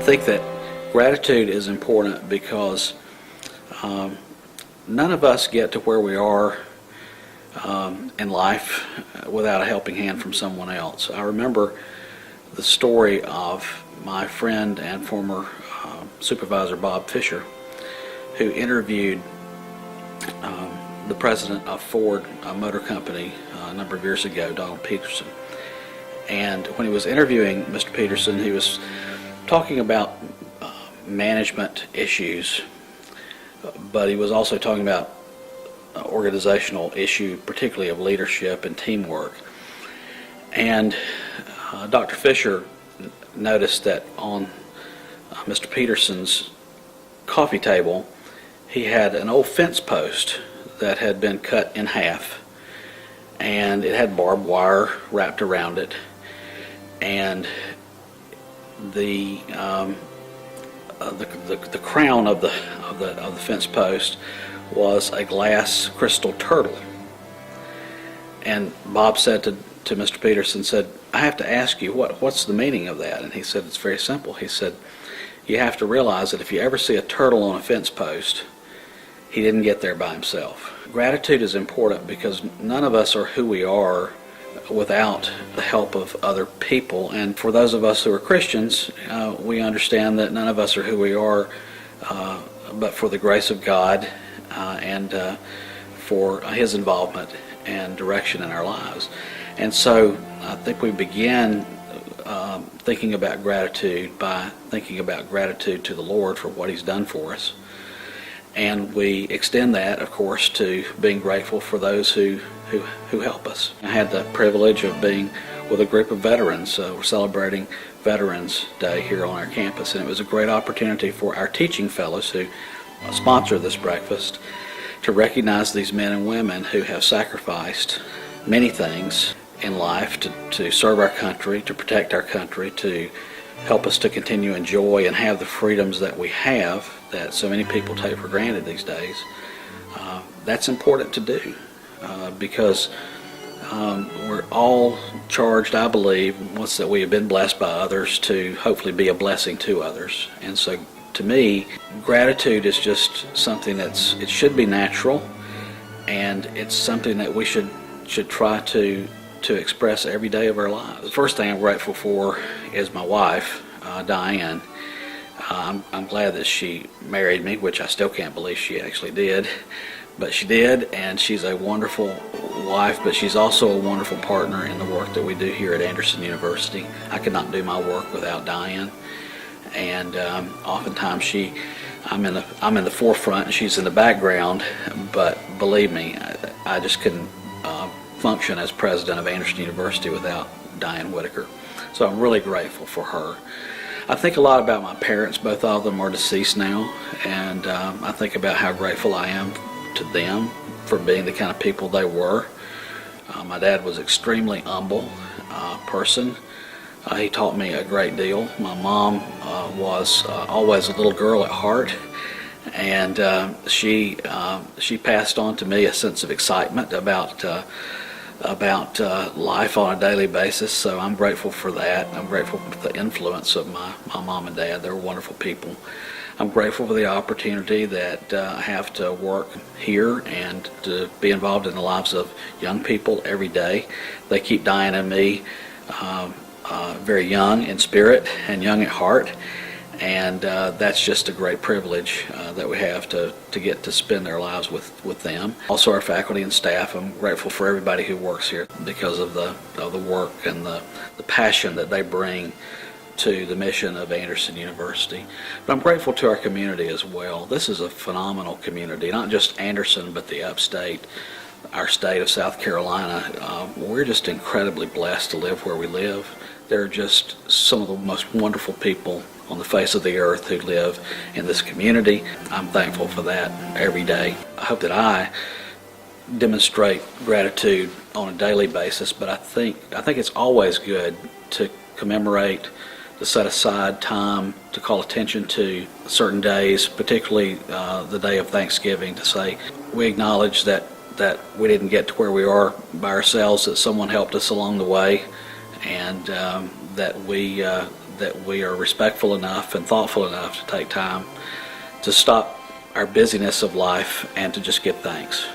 think that gratitude is important because none of us get to where we are in life without a helping hand from someone else. I remember the story of my friend and former supervisor Bob Fisher, who interviewed the president of Ford Motor Company a number of years ago, Donald Peterson. And when he was interviewing Mr. Peterson, he was talking about management issues, but he was also talking about organizational issue, particularly of leadership and teamwork. And Dr. Fisher noticed that on Mr. Peterson's coffee table, he had an old fence post that had been cut in half, and it had barbed wire wrapped around it, and the crown of the fence post was a glass crystal turtle. And Bob said to Mr. Peterson, said, "I have to ask you, what's the meaning of that?" And he said, "It's very simple." He said, "You have to realize that if you ever see a turtle on a fence post, he didn't get there by himself." Gratitude is important because none of us are who we are without the help of other people. And for those of us who are Christians, we understand that none of us are who we are but for the grace of God and for His involvement and direction in our lives. And so I think we begin thinking about gratitude by thinking about gratitude to the Lord for what He's done for us. And we extend that, of course, to being grateful for those who help us. I had the privilege of being with a group of veterans. We're celebrating Veterans Day here on our campus, and it was a great opportunity for our teaching fellows who sponsor this breakfast to recognize these men and women who have sacrificed many things in life to serve our country, to protect our country, to help us to continue enjoy and have the freedoms that we have that so many people take for granted these days. That's important to do because we're all charged, I believe, once that we have been blessed by others, to hopefully be a blessing to others. And so to me, gratitude is just something it should be natural, and it's something that we should try to express every day of our lives. The first thing I'm grateful for is my wife, Diane. I'm glad that she married me, which I still can't believe she actually did, but she did, and she's a wonderful wife, but she's also a wonderful partner in the work that we do here at Anderson University. I could not do my work without Diane, and oftentimes I'm in the forefront and she's in the background, but believe me, I just couldn't function as president of Anderson University without Diane Whitaker. So I'm really grateful for her. I think a lot about my parents. Both of them are deceased now, and I think about how grateful I am to them for being the kind of people they were. My dad was extremely humble person. He taught me a great deal. My mom was always a little girl at heart, and she passed on to me a sense of excitement about life on a daily basis. So I'm grateful for that. I'm grateful for the influence of my mom and dad. They're wonderful people. I'm grateful for the opportunity that I have to work here and to be involved in the lives of young people every day. They keep Diane and me very young in spirit and young at heart, and that's just a great privilege that we have to get to spend our lives with them. Also our faculty and staff, I'm grateful for everybody who works here because of the work and the passion that they bring to the mission of Anderson University. But I'm grateful to our community as well. This is a phenomenal community, not just Anderson, but the upstate, our state of South Carolina. We're just incredibly blessed to live where we live. There are just some of the most wonderful people on the face of the earth who live in this community. I'm thankful for that every day. I hope that I demonstrate gratitude on a daily basis, but I think it's always good to commemorate, to set aside time to call attention to certain days, particularly the day of Thanksgiving, to say we acknowledge that we didn't get to where we are by ourselves, that someone helped us along the way, and that that we are respectful enough and thoughtful enough to take time to stop our busyness of life and to just give thanks.